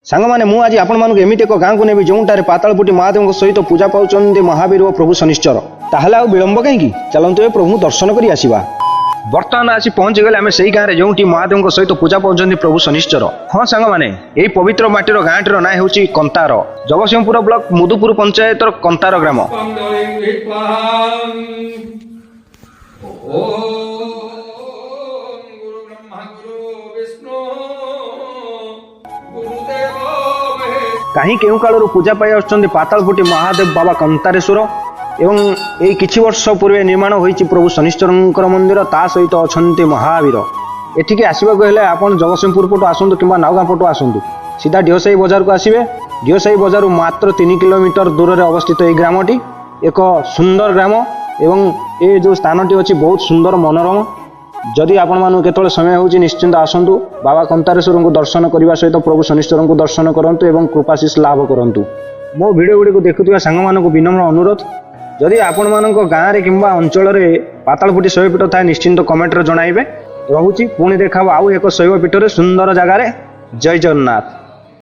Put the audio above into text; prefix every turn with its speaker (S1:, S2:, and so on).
S1: सांगमाने मु आज आपण मानक एमिति एक गाँव को नेबी जोंटारे पातालपुटी महादेव सहित पूजा पाउछन्ते महावीर और प्रभु शनिश्चर ताहले आ विलंब कहीं चलतु ए प्रभु दर्शन करी आसीबा। बर्तमान आसी पहुंची गले आम से गाँव में जो महादेव सहित पूजा पाउछन्ते प्रभु शनिश्चर। हाँ सांग मैंने यही पवित्र माटीर गाँटर ना हूँ कंतार जगतसिंहपुर ब्लॉक मुदुपुर पंचायत कंतार ग्राम। कहीं केउ कालू पूजा पाई आसुचंदी पातालपुटी महादेव बाबा कंतारेश्वर एवं यही किछि वर्ष पूर्व निर्माण होइछि प्रभु शनिश्चरंकर मंदिर ता सहित अछंती महावीर। एठिके आसबाक हेले आपण जगतसिंहपुर पटु आसंतु किंबा नाउगाँ पटु आसंतु सीधा ढिओसाई बजार को आसिबे। ढिओसाई बजार मात्र 3 किलोमीटर दूर रे अवस्थित यह ग्रामटी एक सुंदर ग्राम एवं ये जो स्थानटी अच्छी बहुत सुंदर मनोरम। जदि आपण मानु केतळे समय होउछि निश्चिंत आसंतु बाबा कंतारेश्वर को दर्शन करने सहित प्रभु शनिश्चर को दर्शन करंतु एवं कृपाशीष लाभ करंतु। मो वीडियो गुडी को देखुथिबा सांग मानक विनम्र अनुरोध जदि आपण मानक गाँव रे किंबा अंचल रे पातालपुटी शैवपीठ थाए निश्चिंत कमेंट रे जणाइबे। रहुछि पुणी देखाबो आउ एक शैवपीठ रे सुंदर जगार। जय जगन्नाथ।